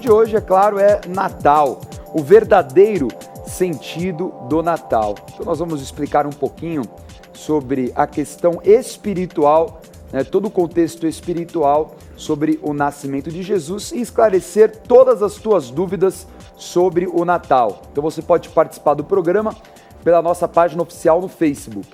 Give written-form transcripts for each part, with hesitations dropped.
de hoje, é claro, é Natal, o verdadeiro sentido do Natal. Então nós vamos explicar um pouquinho sobre a questão espiritual, todo o contexto espiritual sobre o nascimento de Jesus e esclarecer todas as tuas dúvidas sobre o Natal. Então você pode participar do programa pela nossa página oficial no Facebook,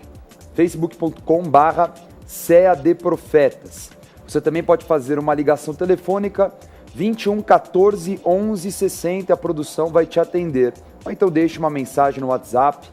facebook.com/CEADprofetas. Você também pode fazer uma ligação telefônica 21 14 11 60, a produção vai te atender. Ou então deixe uma mensagem no WhatsApp,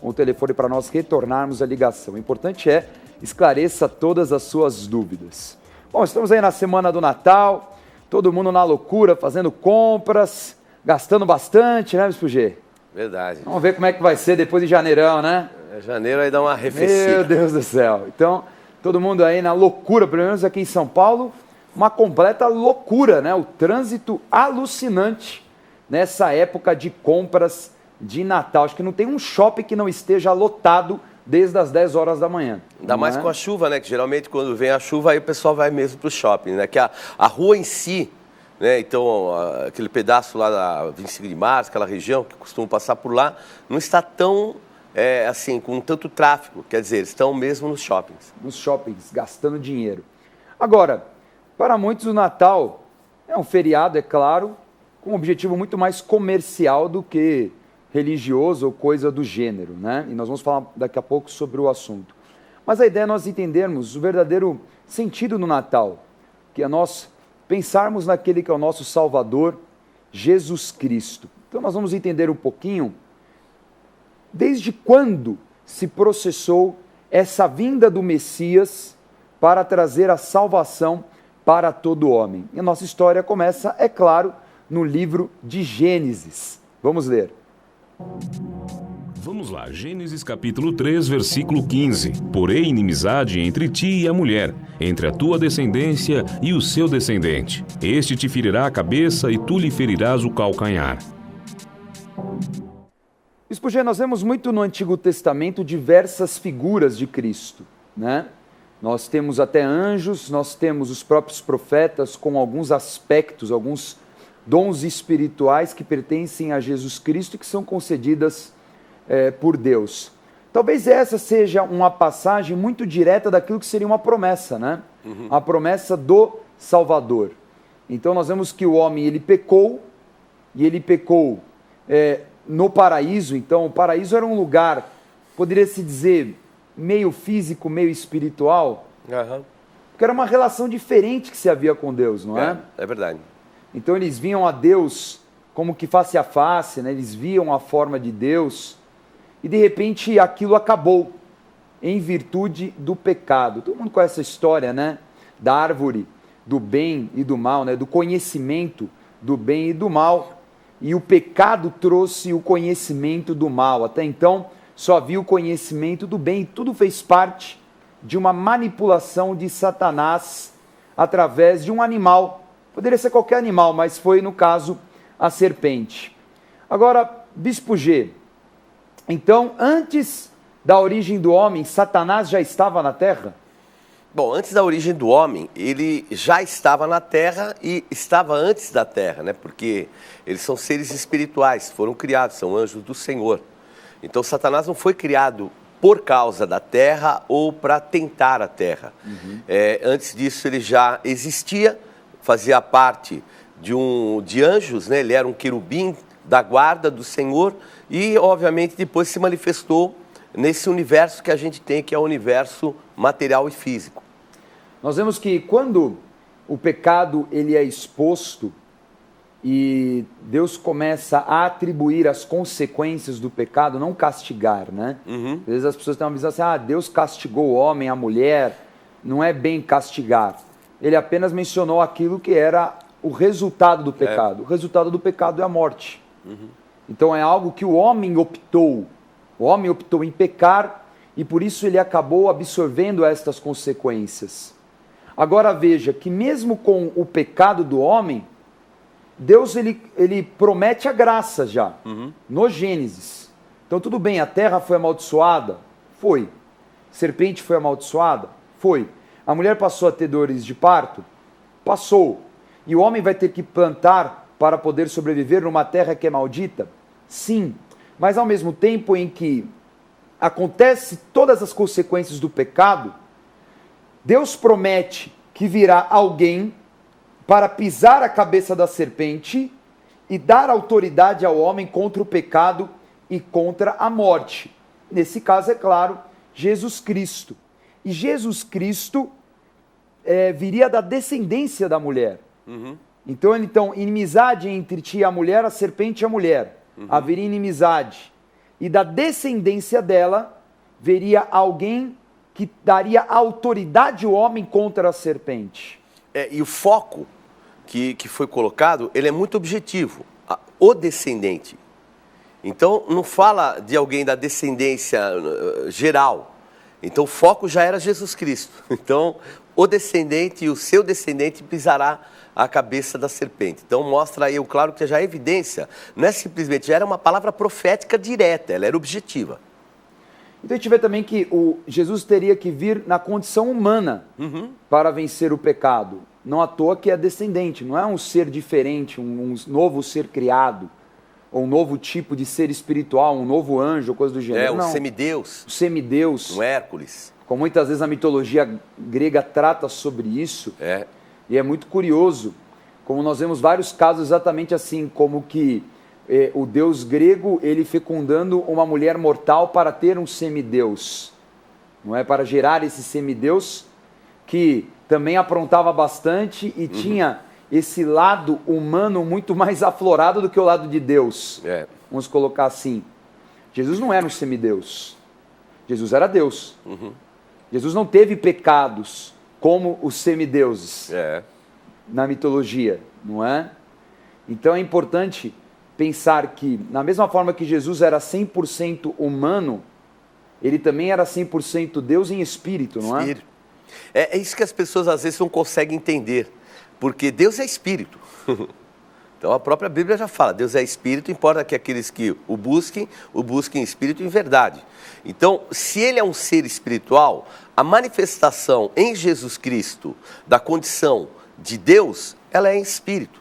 o telefone para nós retornarmos a ligação. O importante é esclareça todas as suas dúvidas. Bom, estamos aí na semana do Natal, todo mundo na loucura, fazendo compras, gastando bastante, né, Bispo G? Verdade. Vamos ver como é que vai ser depois de janeirão, né? Janeiro aí dá uma arrefecida. Meu Deus do céu. Então, todo mundo aí na loucura, pelo menos aqui em São Paulo, uma completa loucura, né? O trânsito alucinante nessa época de compras de Natal. Acho que não tem um shopping que não esteja lotado desde as 10 horas da manhã. Ainda mais com a chuva, né? Que geralmente quando vem a chuva aí o pessoal vai mesmo pro shopping, né? Que a rua em si, né? Então, aquele pedaço lá da 25 de março, aquela região que costumam passar por lá, não está tão, assim, com tanto tráfego. Quer dizer, eles estão mesmo nos shoppings. Nos shoppings, gastando dinheiro. Agora, para muitos o Natal é um feriado, é claro, com um objetivo muito mais comercial do que religioso ou coisa do gênero, né? E nós vamos falar daqui a pouco sobre o assunto. Mas a ideia é nós entendermos o verdadeiro sentido no Natal, que é nós pensarmos naquele que é o nosso Salvador, Jesus Cristo. Então nós vamos entender um pouquinho desde quando se processou essa vinda do Messias para trazer a salvação para todo homem. E a nossa história começa, é claro, no livro de Gênesis. Vamos ler. Vamos lá, Gênesis capítulo 3, versículo 15. Porém, inimizade entre ti e a mulher, entre a tua descendência e o seu descendente. Este te ferirá a cabeça e tu lhe ferirás o calcanhar. Bispo G, nós vemos muito no Antigo Testamento diversas figuras de Cristo, né? Nós temos até anjos, nós temos os próprios profetas com alguns aspectos, alguns dons espirituais que pertencem a Jesus Cristo e que são concedidas por Deus. Talvez essa seja uma passagem muito direta daquilo que seria uma promessa, né? A promessa do Salvador. Então nós vemos que o homem ele pecou, e ele pecou no paraíso. Então o paraíso era um lugar, poderia-se dizer, meio físico, meio espiritual, porque era uma relação diferente que se havia com Deus, não é? É verdade. Então eles viam a Deus como que face a face, né? Eles viam a forma de Deus, e de repente aquilo acabou em virtude do pecado. Todo mundo conhece a história, né? Da árvore do bem e do mal, né? Do conhecimento do bem e do mal, e o pecado trouxe o conhecimento do mal. Até então só havia o conhecimento do bem, e tudo fez parte de uma manipulação de Satanás através de um animal. Poderia ser qualquer animal, mas foi, no caso, a serpente. Agora, Bispo G, então, antes da origem do homem, Satanás já estava na Terra? Bom, antes da origem do homem, ele já estava na Terra e estava antes da Terra, né? Porque eles são seres espirituais, foram criados, são anjos do Senhor. Então, Satanás não foi criado por causa da Terra ou para tentar a Terra. Antes disso, ele já existia, fazia parte de anjos, né? Ele era um querubim da guarda do Senhor e, obviamente, depois se manifestou nesse universo que a gente tem, que é o universo material e físico. Nós vemos que quando o pecado ele é exposto e Deus começa a atribuir as consequências do pecado, não castigar, né? Às vezes as pessoas têm uma visão assim, Deus castigou o homem, a mulher, não é bem castigar. Ele apenas mencionou aquilo que era o resultado do pecado. O resultado do pecado é a morte. Então é algo que o homem optou em pecar e por isso ele acabou absorvendo estas consequências. Agora veja que mesmo com o pecado do homem, Deus ele promete a graça já, no Gênesis. Então tudo bem, a terra foi amaldiçoada? Foi. Serpente foi amaldiçoada? Foi. A mulher passou a ter dores de parto? Passou. E o homem vai ter que plantar para poder sobreviver numa terra que é maldita? Sim, mas ao mesmo tempo em que acontece todas as consequências do pecado, Deus promete que virá alguém para pisar a cabeça da serpente e dar autoridade ao homem contra o pecado e contra a morte. Nesse caso, é claro, Jesus Cristo. E Jesus Cristo viria da descendência da mulher. Então, inimizade entre ti e a mulher, a serpente e a mulher. Haveria inimizade. E da descendência dela, veria alguém que daria autoridade ao homem contra a serpente. E o foco que foi colocado, ele é muito objetivo. O descendente. Então, não fala de alguém da descendência geral. Então, o foco já era Jesus Cristo. Então, o descendente e o seu descendente pisará a cabeça da serpente. Então, mostra aí, claro que já é evidência. Não é simplesmente, já era uma palavra profética direta, ela era objetiva. Então, a gente vê também que Jesus teria que vir na condição humana para vencer o pecado. Não à toa que é descendente, não é um ser diferente, um novo ser criado, ou um novo tipo de ser espiritual, um novo anjo, coisa do gênero. Um semideus. Um semideus. Um Hércules. Como muitas vezes a mitologia grega trata sobre isso. E é muito curioso, como nós vemos vários casos exatamente assim, como que o deus grego, ele fecundando uma mulher mortal para ter um semideus. Não é? Para gerar esse semideus que também aprontava bastante e tinha esse lado humano muito mais aflorado do que o lado de Deus. Vamos colocar assim. Jesus não era um semideus. Jesus era Deus. Jesus não teve pecados como os semideuses na mitologia, não é? Então é importante pensar que, na mesma forma que Jesus era 100% humano, ele também era 100% Deus em espírito, não é? É isso que as pessoas às vezes não conseguem entender, porque Deus é espírito. Então a própria Bíblia já fala, Deus é espírito, importa que aqueles que o busquem em espírito e em verdade. Então, se ele é um ser espiritual, a manifestação em Jesus Cristo da condição de Deus, ela é em espírito.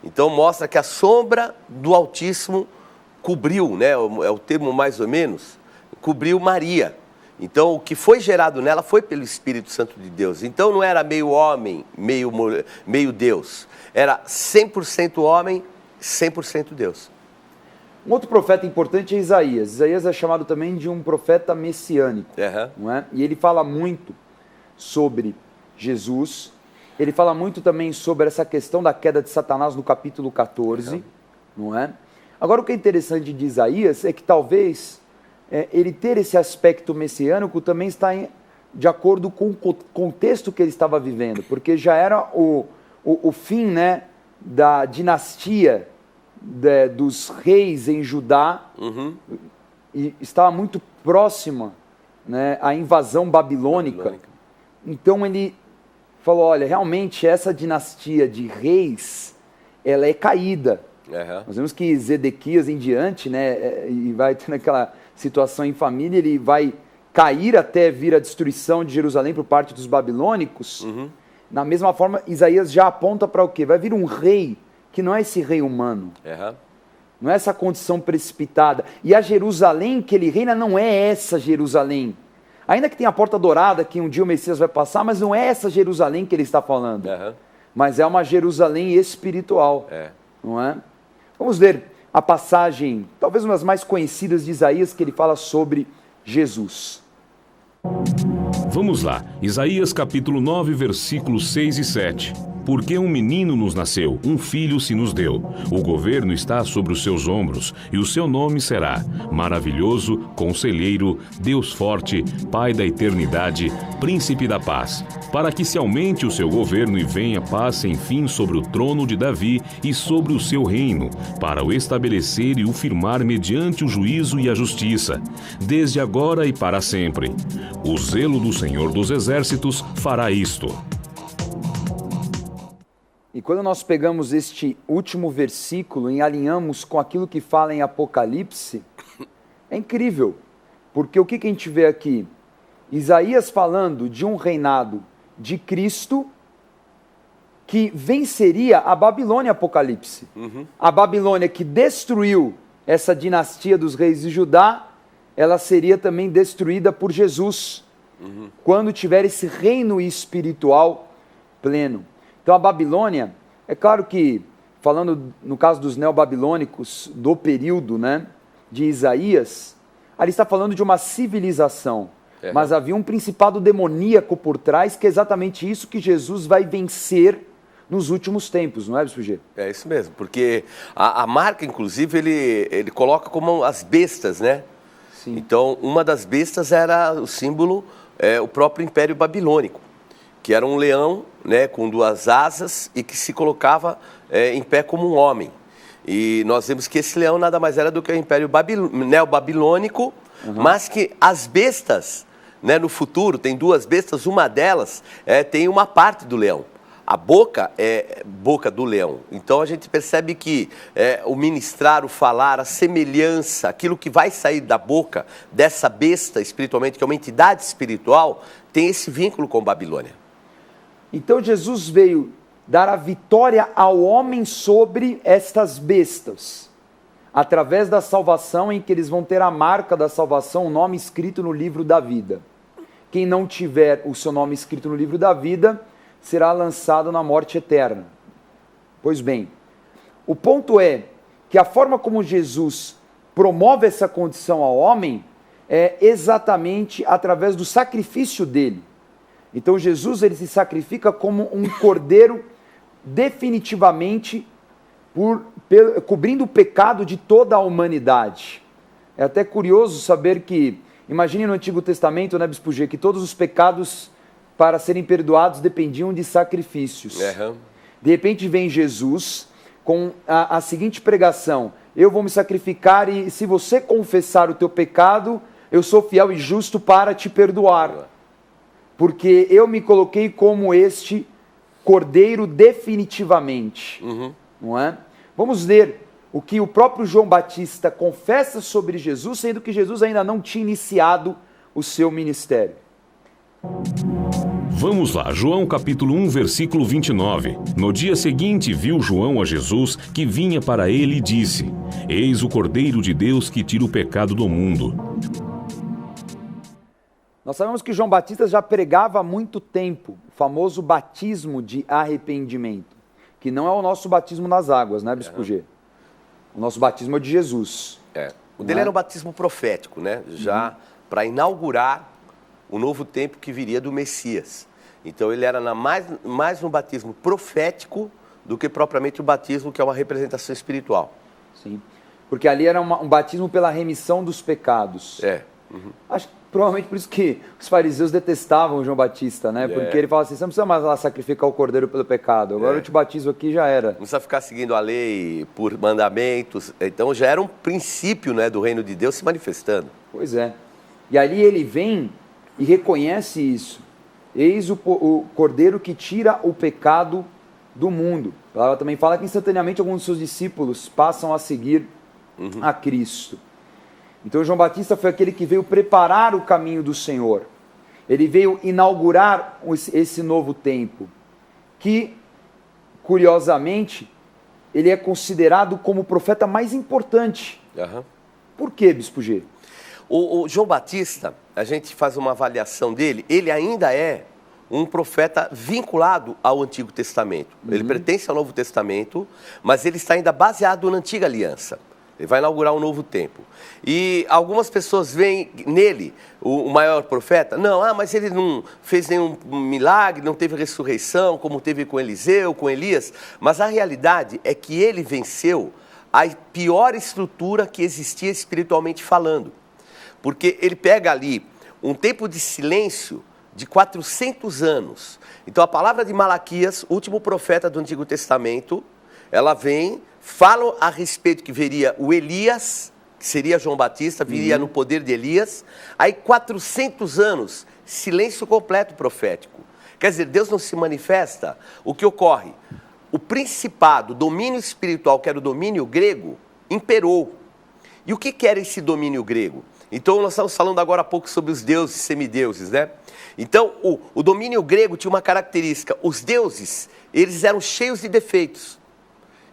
Então mostra que a sombra do Altíssimo cobriu, né, é o termo mais ou menos, cobriu Maria. Então o que foi gerado nela foi pelo Espírito Santo de Deus. Então não era meio homem, meio Deus. Era 100% homem, 100% Deus. Um outro profeta importante é Isaías. Isaías é chamado também de um profeta messiânico. Não é? E ele fala muito sobre Jesus. Ele fala muito também sobre essa questão da queda de Satanás no capítulo 14. Não é? Agora, o que é interessante de Isaías é que talvez ele ter esse aspecto messiânico também está de acordo com o contexto que ele estava vivendo, porque já era o fim, né, da dinastia dos reis em Judá, e estava muito próxima, né, à invasão babilônica. Então ele falou, olha, realmente essa dinastia de reis, ela é caída. Nós vemos que Zedequias em diante, né, e vai tendo aquela situação em família, ele vai cair até vir a destruição de Jerusalém por parte dos babilônicos. Na mesma forma, Isaías já aponta para o quê? Vai vir um rei que não é esse rei humano. Não é essa condição precipitada. E a Jerusalém que ele reina não é essa Jerusalém. Ainda que tenha a porta dourada, que um dia o Messias vai passar, mas não é essa Jerusalém que ele está falando. Mas é uma Jerusalém espiritual. Não é? Vamos ler a passagem, talvez uma das mais conhecidas de Isaías, que ele fala sobre Jesus. Vamos lá, Isaías capítulo 9, versículos 6 e 7. Porque um menino nos nasceu, um filho se nos deu. O governo está sobre os seus ombros, e o seu nome será Maravilhoso, Conselheiro, Deus Forte, Pai da Eternidade, Príncipe da Paz. Para que se aumente o seu governo e venha paz sem fim sobre o trono de Davi e sobre o seu reino, para o estabelecer e o firmar mediante o juízo e a justiça, desde agora e para sempre. O zelo do Senhor dos Exércitos fará isto. E quando nós pegamos este último versículo e alinhamos com aquilo que fala em Apocalipse, é incrível, porque o que a gente vê aqui? Isaías falando de um reinado de Cristo que venceria a Babilônia Apocalipse. A Babilônia que destruiu essa dinastia dos reis de Judá, ela seria também destruída por Jesus, quando tiver esse reino espiritual pleno. Então a Babilônia, é claro que, falando no caso dos neobabilônicos do período, né, de Isaías, ali está falando de uma civilização, mas havia um principado demoníaco por trás, que é exatamente isso que Jesus vai vencer nos últimos tempos, não é, Bispo G? É isso mesmo, porque a marca, inclusive, ele coloca como as bestas, né? Sim. Então, uma das bestas era o símbolo, o próprio Império Babilônico, que era um leão, né, com 2 asas e que se colocava em pé como um homem. E nós vemos que esse leão nada mais era do que o Império Neobabilônico, mas que as bestas, né, no futuro, tem 2 bestas, uma delas tem uma parte do leão. A boca é boca do leão. Então a gente percebe que o ministrar, o falar, a semelhança, aquilo que vai sair da boca dessa besta espiritualmente, que é uma entidade espiritual, tem esse vínculo com Babilônia. Então Jesus veio dar a vitória ao homem sobre estas bestas, através da salvação, em que eles vão ter a marca da salvação, o nome escrito no livro da vida. Quem não tiver o seu nome escrito no livro da vida será lançado na morte eterna. Pois bem, o ponto é que a forma como Jesus promove essa condição ao homem é exatamente através do sacrifício dele. Então Jesus, ele se sacrifica como um cordeiro definitivamente cobrindo o pecado de toda a humanidade. É até curioso saber que, imagine no Antigo Testamento, né, Bispo G, que todos os pecados para serem perdoados dependiam de sacrifícios. De repente vem Jesus com a seguinte pregação: eu vou me sacrificar e se você confessar o teu pecado, eu sou fiel e justo para te perdoar. Porque eu me coloquei como este cordeiro definitivamente. Não é? Vamos ler o que o próprio João Batista confessa sobre Jesus, sendo que Jesus ainda não tinha iniciado o seu ministério. Vamos lá, João capítulo 1, versículo 29. No dia seguinte viu João a Jesus que vinha para ele e disse: Eis o Cordeiro de Deus que tira o pecado do mundo. Nós sabemos que João Batista já pregava há muito tempo o famoso batismo de arrependimento, que não é o nosso batismo nas águas, né, Bispo G? O nosso batismo é de Jesus. O dele era um batismo profético, né? Já para inaugurar o novo tempo que viria do Messias. Então ele era mais um batismo profético do que propriamente o batismo que é uma representação espiritual. Sim, porque ali era um batismo pela remissão dos pecados. Acho que provavelmente por isso que os fariseus detestavam João Batista, né? Porque ele fala assim: você não precisa mais lá sacrificar o cordeiro pelo pecado, agora eu te batizo aqui, já era. Não precisa ficar seguindo a lei por mandamentos. Então já era um princípio, né, do reino de Deus se manifestando. Pois é. E ali ele vem e reconhece isso. Eis o cordeiro que tira o pecado do mundo. Ela também fala que instantaneamente alguns dos seus discípulos passam a seguir a Cristo. Então João Batista foi aquele que veio preparar o caminho do Senhor. Ele veio inaugurar esse novo tempo, que, curiosamente, ele é considerado como o profeta mais importante. Por quê, Bispo G? O João Batista, a gente faz uma avaliação dele, ele ainda é um profeta vinculado ao Antigo Testamento. Ele pertence ao Novo Testamento, mas ele está ainda baseado na Antiga Aliança. Ele vai inaugurar um novo tempo. E algumas pessoas veem nele o maior profeta. Não, mas ele não fez nenhum milagre, não teve ressurreição, como teve com Eliseu, com Elias. Mas a realidade é que ele venceu a pior estrutura que existia espiritualmente falando. Porque ele pega ali um tempo de silêncio de 400 anos. Então a palavra de Malaquias, último profeta do Antigo Testamento, ela vem, fala a respeito que viria o Elias, que seria João Batista, viria no poder de Elias. Aí 400 anos, silêncio completo profético. Quer dizer, Deus não se manifesta. O que ocorre? O principado, o domínio espiritual, que era o domínio grego, imperou. E o que era esse domínio grego? Então, nós estamos falando agora há pouco sobre os deuses e semideuses, né? Então, o domínio grego tinha uma característica. Os deuses, eles eram cheios de defeitos.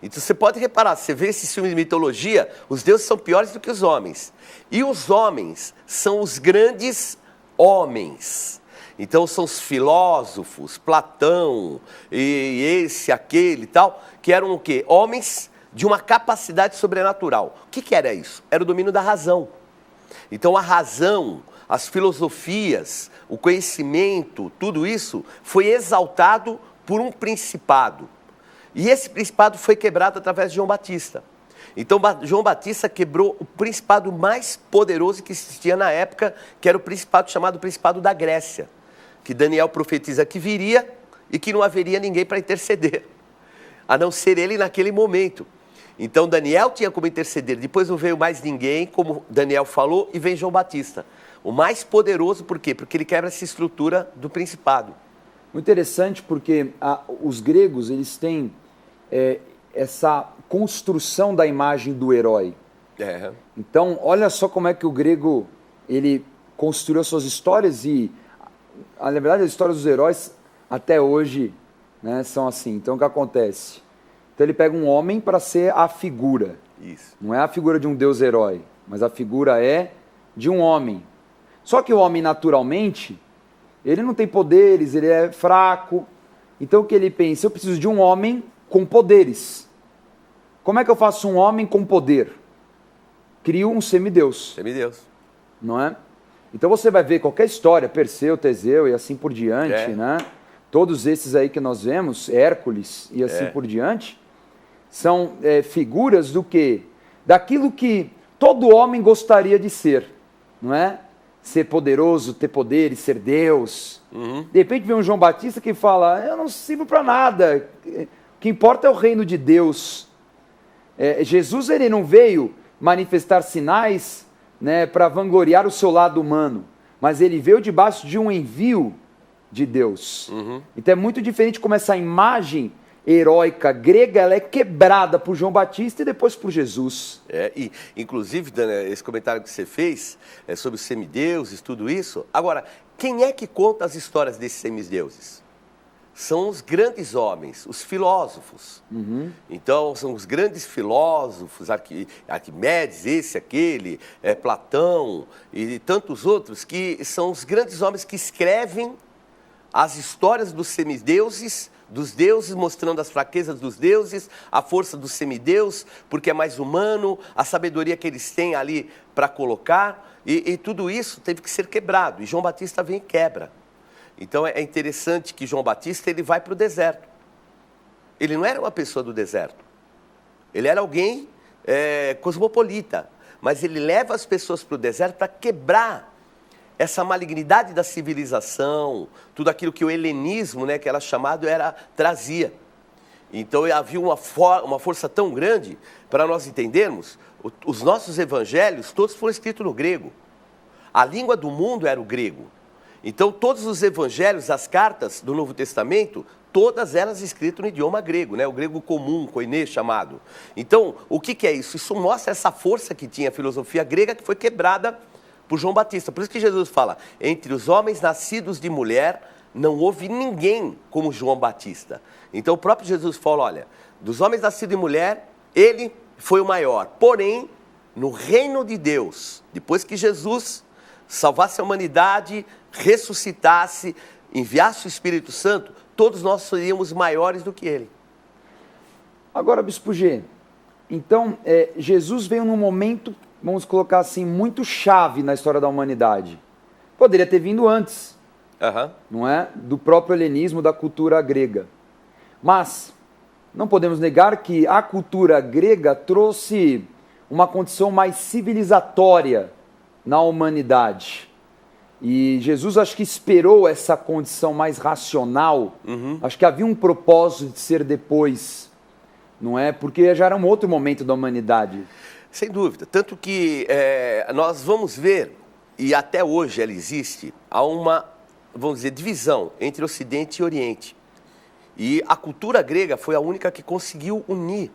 Então, você pode reparar, você vê esses filmes de mitologia, os deuses são piores do que os homens. E os homens são os grandes homens. Então, são os filósofos, Platão, e esse, aquele e tal, que eram o quê? Homens de uma capacidade sobrenatural. O que era isso? Era o domínio da razão. Então, a razão, as filosofias, o conhecimento, tudo isso foi exaltado por um principado. E esse principado foi quebrado através de João Batista. Então, João Batista quebrou o principado mais poderoso que existia na época, que era o principado chamado Principado da Grécia, que Daniel profetiza que viria e que não haveria ninguém para interceder, a não ser ele naquele momento. Então, Daniel tinha como interceder, depois não veio mais ninguém, como Daniel falou, e vem João Batista. O mais poderoso, por quê? Porque ele quebra essa estrutura do principado. Muito interessante porque os gregos, eles têm essa construção da imagem do herói. Então, olha só como é que o grego, ele construiu suas histórias e, na verdade, as histórias dos heróis, até hoje, né, são assim. Então, o que acontece? Então, ele pega um homem para ser a figura. Isso. Não é a figura de um deus herói, mas a figura é de um homem. Só que o homem, naturalmente, ele não tem poderes, ele é fraco. Então, o que ele pensa? Eu preciso de um homem com poderes. Como é que eu faço um homem com poder? Crio um semideus. Semideus. Não é? Então, você vai ver qualquer história, Perseu, Teseu e assim por diante, né? Todos esses aí que nós vemos, Hércules e assim por diante, são figuras do quê? Daquilo que todo homem gostaria de ser, não é? Ser poderoso, ter poderes, ser Deus. De repente vem um João Batista que fala, eu não sirvo para nada, o que importa é o reino de Deus. Jesus, ele não veio manifestar sinais, né, para vangloriar o seu lado humano, mas ele veio debaixo de um envio de Deus. Então é muito diferente como essa imagem heróica grega, ela é quebrada por João Batista e depois por Jesus. E inclusive, Daniel, esse comentário que você fez sobre os semideuses, tudo isso. Agora, quem é que conta as histórias desses semideuses? São os grandes homens, os filósofos. Então, são os grandes filósofos, Arquimedes, esse, aquele, Platão e tantos outros, que são os grandes homens que escrevem as histórias dos semideuses, dos deuses, mostrando as fraquezas dos deuses, a força do semideus, porque é mais humano, a sabedoria que eles têm ali para colocar, e tudo isso teve que ser quebrado, e João Batista vem e quebra. Então é interessante que João Batista, ele vai para o deserto. Ele não era uma pessoa do deserto, ele era alguém cosmopolita, mas ele leva as pessoas para o deserto para quebrar essa malignidade da civilização, tudo aquilo que o helenismo, né, que era chamado, trazia. Então havia uma força tão grande, para nós entendermos, os nossos evangelhos, todos foram escritos no grego. A língua do mundo era o grego. Então todos os evangelhos, as cartas do Novo Testamento, todas elas escritas no idioma grego, né? O grego comum, koiné chamado. Então, o que é isso? Isso mostra essa força que tinha a filosofia grega, que foi quebrada por João Batista. Por isso que Jesus fala, entre os homens nascidos de mulher, não houve ninguém como João Batista. Então o próprio Jesus fala, olha, dos homens nascidos de mulher, ele foi o maior. Porém, no reino de Deus, depois que Jesus salvasse a humanidade, ressuscitasse, enviasse o Espírito Santo, todos nós seríamos maiores do que ele. Agora, Bispo G, então Jesus veio num momento, vamos colocar assim, muito chave na história da humanidade. Poderia ter vindo antes, não é? Do próprio helenismo, da cultura grega. Mas não podemos negar que a cultura grega trouxe uma condição mais civilizatória na humanidade. E Jesus acho que esperou essa condição mais racional. Acho que havia um propósito de ser depois, não é? Porque já era um outro momento da humanidade. Sem dúvida. Tanto que nós vamos ver, e até hoje ela existe, há uma, vamos dizer, divisão entre Ocidente e Oriente. E a cultura grega foi a única que conseguiu unir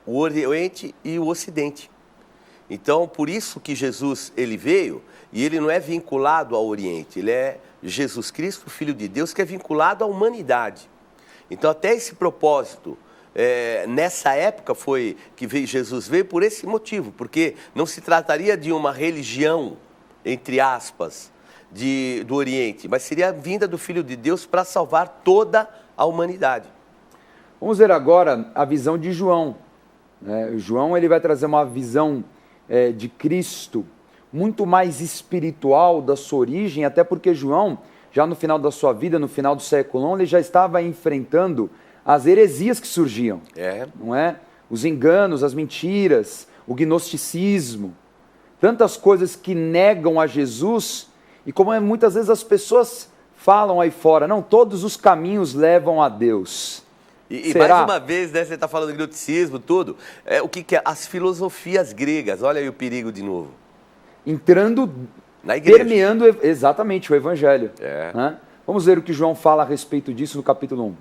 o Oriente e o Ocidente. Então, por isso que Jesus ele veio, e ele não é vinculado ao Oriente, ele é Jesus Cristo, Filho de Deus, que é vinculado à humanidade. Então, até esse propósito, nessa época foi que Jesus veio por esse motivo, porque não se trataria de uma religião, entre aspas, do Oriente, mas seria a vinda do Filho de Deus para salvar toda a humanidade. Vamos ver agora a visão de João. João ele vai trazer uma visão de Cristo muito mais espiritual da sua origem, até porque João, já no final da sua vida, no final do século I, ele já estava enfrentando as heresias que surgiam, não é? Os enganos, as mentiras, o gnosticismo, tantas coisas que negam a Jesus, e como muitas vezes as pessoas falam aí fora, não, todos os caminhos levam a Deus. E mais uma vez, né, você está falando de gnosticismo, tudo, o que é? As filosofias gregas, olha aí o perigo de novo. Entrando, na igreja, permeando exatamente o Evangelho. Né? Vamos ver o que João fala a respeito disso no capítulo 1.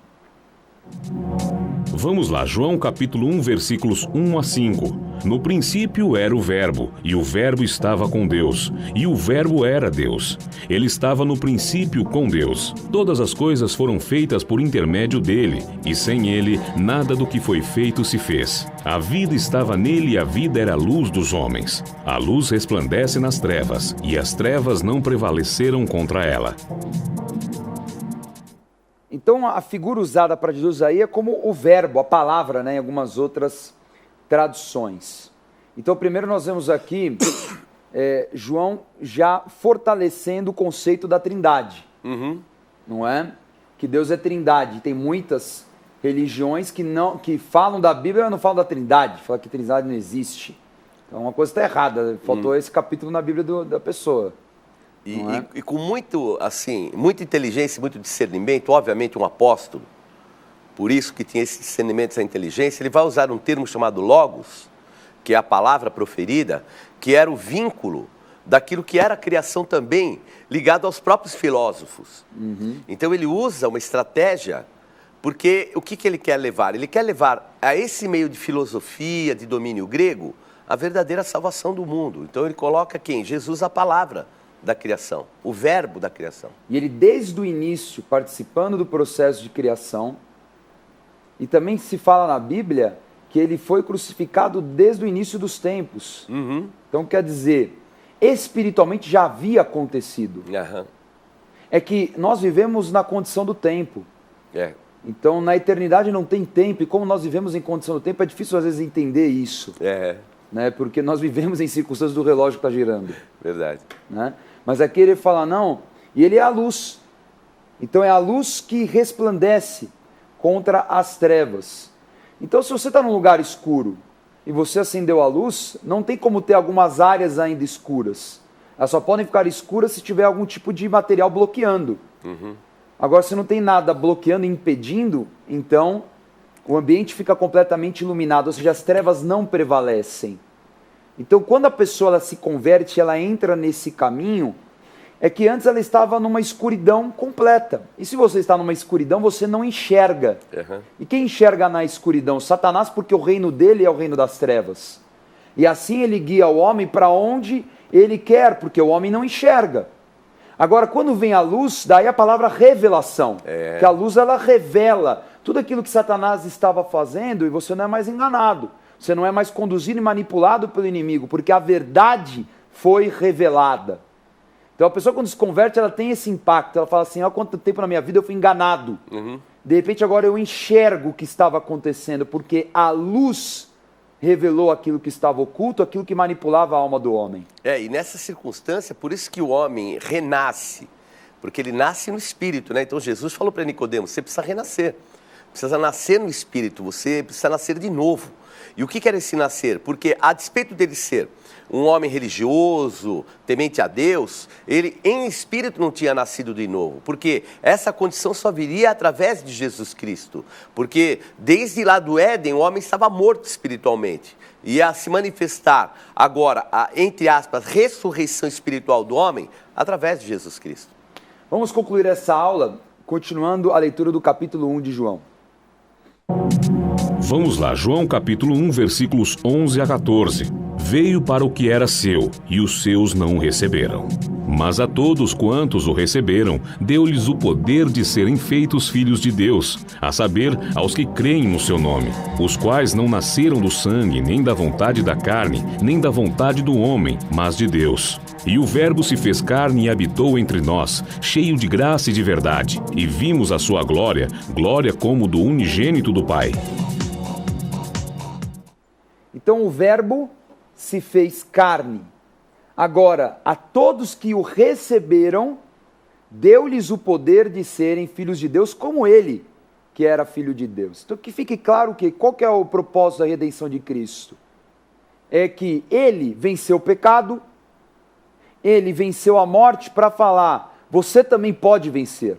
Vamos lá, João capítulo 1, versículos 1 a 5. No princípio era o Verbo, e o Verbo estava com Deus, e o Verbo era Deus. Ele estava no princípio com Deus. Todas as coisas foram feitas por intermédio dele, e sem ele, nada do que foi feito se fez. A vida estava nele e a vida era a luz dos homens. A luz resplandece nas trevas, e as trevas não prevaleceram contra ela. Então, a figura usada para Jesus aí é como o verbo, a palavra, né, em algumas outras traduções. Então, primeiro nós vemos aqui João já fortalecendo o conceito da trindade. Não é? Que Deus é trindade. Tem muitas religiões que falam da Bíblia, mas não falam da trindade. Falam que trindade não existe. Então, uma coisa está errada. Faltou esse capítulo na Bíblia da pessoa. E com muita inteligência e muito discernimento, obviamente um apóstolo, por isso que tinha esse discernimento, essa inteligência, ele vai usar um termo chamado logos, que é a palavra proferida, que era o vínculo daquilo que era a criação também, ligado aos próprios filósofos. Então ele usa uma estratégia, porque o que ele quer levar? Ele quer levar a esse meio de filosofia, de domínio grego, a verdadeira salvação do mundo. Então ele coloca quem? Jesus, a palavra da criação, o verbo da criação. E ele desde o início, participando do processo de criação, e também se fala na Bíblia que ele foi crucificado desde o início dos tempos. Então quer dizer, espiritualmente já havia acontecido. É que nós vivemos na condição do tempo. Então na eternidade não tem tempo, e como nós vivemos em condição do tempo, é difícil às vezes entender isso. Né? Porque nós vivemos em circunstâncias do relógio que está girando. Verdade. Né? Mas aqui ele fala, não, e ele é a luz. Então é a luz que resplandece contra as trevas. Então se você está num lugar escuro e você acendeu a luz, não tem como ter algumas áreas ainda escuras. Elas só podem ficar escuras se tiver algum tipo de material bloqueando. Agora, se não tem nada bloqueando, impedindo, então o ambiente fica completamente iluminado, ou seja, as trevas não prevalecem. Então, quando a pessoa ela se converte, ela entra nesse caminho, é que antes ela estava numa escuridão completa. E se você está numa escuridão, você não enxerga. E quem enxerga na escuridão? Satanás, porque o reino dele é o reino das trevas. E assim ele guia o homem para onde ele quer, porque o homem não enxerga. Agora, quando vem a luz, daí a palavra revelação. Que a luz, ela revela tudo aquilo que Satanás estava fazendo, e você não é mais enganado. Você não é mais conduzido e manipulado pelo inimigo, porque a verdade foi revelada. Então a pessoa quando se converte, ela tem esse impacto. Ela fala assim, há quanto tempo na minha vida eu fui enganado. De repente agora eu enxergo o que estava acontecendo, porque a luz revelou aquilo que estava oculto, aquilo que manipulava a alma do homem. E nessa circunstância, por isso que o homem renasce, porque ele nasce no Espírito, né? Então Jesus falou para Nicodemo, você precisa renascer, precisa nascer no Espírito, você precisa nascer de novo. E o que era esse nascer? Porque a despeito dele ser um homem religioso, temente a Deus, ele em espírito não tinha nascido de novo. Porque essa condição só viria através de Jesus Cristo. Porque desde lá do Éden o homem estava morto espiritualmente. E a se manifestar agora, entre aspas, ressurreição espiritual do homem, através de Jesus Cristo. Vamos concluir essa aula continuando a leitura do capítulo 1 de João. Vamos lá, João capítulo 1, versículos 11 a 14. Veio para o que era seu, e os seus não o receberam. Mas a todos quantos o receberam, deu-lhes o poder de serem feitos filhos de Deus, a saber, aos que creem no seu nome, os quais não nasceram do sangue, nem da vontade da carne, nem da vontade do homem, mas de Deus. E o Verbo se fez carne e habitou entre nós, cheio de graça e de verdade, e vimos a sua glória, glória como do unigênito do Pai. Então o Verbo se fez carne. Agora, a todos que o receberam, deu-lhes o poder de serem filhos de Deus, como ele, que era filho de Deus. Então que fique claro que qual que é o propósito da redenção de Cristo? É que ele venceu o pecado, ele venceu a morte para falar, você também pode vencer.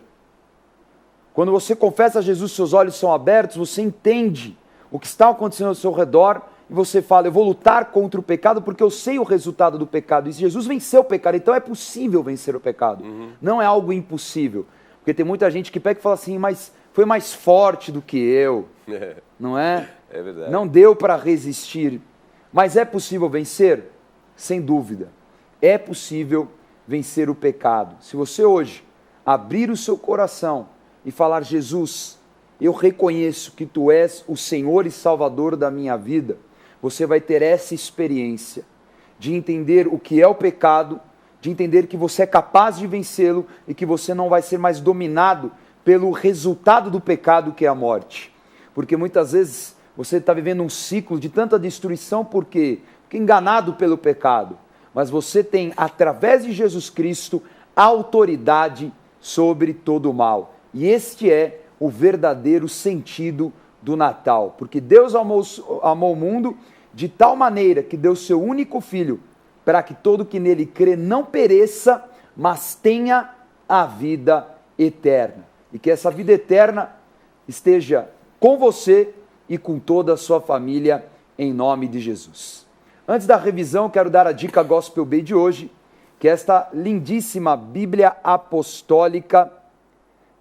Quando você confessa a Jesus, seus olhos são abertos, você entende o que está acontecendo ao seu redor, e você fala, eu vou lutar contra o pecado porque eu sei o resultado do pecado. E Jesus venceu o pecado, então é possível vencer o pecado. Não é algo impossível. Porque tem muita gente que pega e fala assim, mas foi mais forte do que eu. Não é? É verdade. Não deu para resistir. Mas é possível vencer? Sem dúvida. É possível vencer o pecado. Se você hoje abrir o seu coração e falar, Jesus, eu reconheço que Tu és o Senhor e Salvador da minha vida, você vai ter essa experiência de entender o que é o pecado, de entender que você é capaz de vencê-lo e que você não vai ser mais dominado pelo resultado do pecado, que é a morte. Porque muitas vezes você está vivendo um ciclo de tanta destruição porque enganado pelo pecado. Mas você tem, através de Jesus Cristo, autoridade sobre todo o mal. E este é o verdadeiro sentido do Natal, porque Deus amou o mundo de tal maneira que deu seu único Filho, para que todo que nele crê não pereça, mas tenha a vida eterna. E que essa vida eterna esteja com você e com toda a sua família, em nome de Jesus. Antes da revisão, quero dar a dica Gospel Bay de hoje, que é esta lindíssima Bíblia Apostólica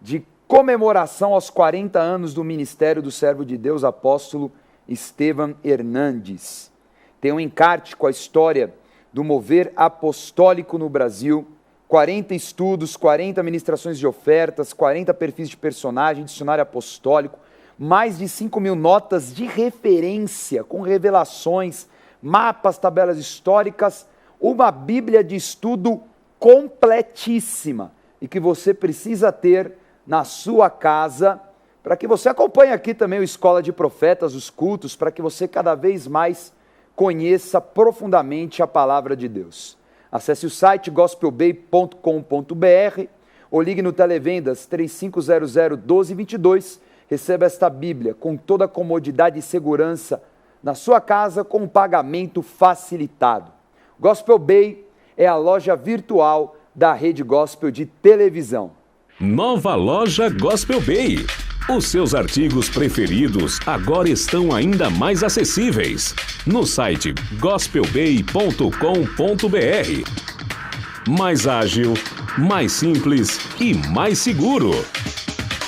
de comemoração aos 40 anos do ministério do servo de Deus, apóstolo Estevam Hernandes. Tem um encarte com a história do mover apostólico no Brasil, 40 estudos, 40 ministrações de ofertas, 40 perfis de personagem, dicionário apostólico, mais de 5.000 notas de referência, com revelações, mapas, tabelas históricas, uma Bíblia de estudo completíssima e que você precisa ter na sua casa, para que você acompanhe aqui também o Escola de Profetas, os cultos, para que você cada vez mais conheça profundamente a palavra de Deus. Acesse o site gospelbay.com.br ou ligue no Televendas 3500-1222, receba esta Bíblia com toda a comodidade e segurança na sua casa com um pagamento facilitado. Gospel Bay é a loja virtual da Rede Gospel de televisão. Nova loja Gospel Bay. Os seus artigos preferidos agora estão ainda mais acessíveis no site gospelbay.com.br. Mais ágil, mais simples e mais seguro.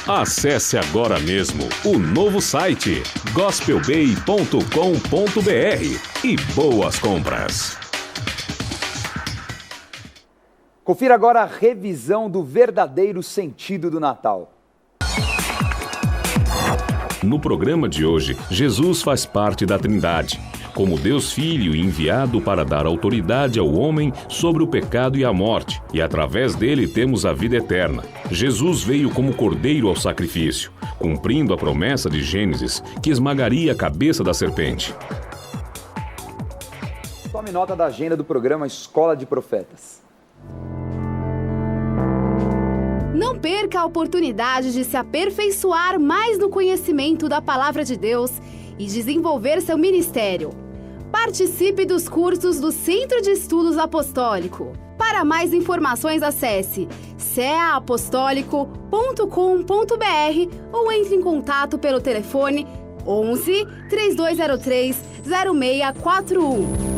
Acesse agora mesmo o novo site gospelbay.com.br e boas compras. Confira agora a revisão do verdadeiro sentido do Natal. No programa de hoje, Jesus faz parte da Trindade, como Deus Filho enviado para dar autoridade ao homem sobre o pecado e a morte, e através dele temos a vida eterna. Jesus veio como cordeiro ao sacrifício, cumprindo a promessa de Gênesis, que esmagaria a cabeça da serpente. Tome nota da agenda do programa Escola de Profetas. Não perca a oportunidade de se aperfeiçoar mais no conhecimento da Palavra de Deus e desenvolver seu ministério. Participe dos cursos do Centro de Estudos Apostólico. Para mais informações, acesse ceaapostólico.com.br ou entre em contato pelo telefone 11 3203 0641.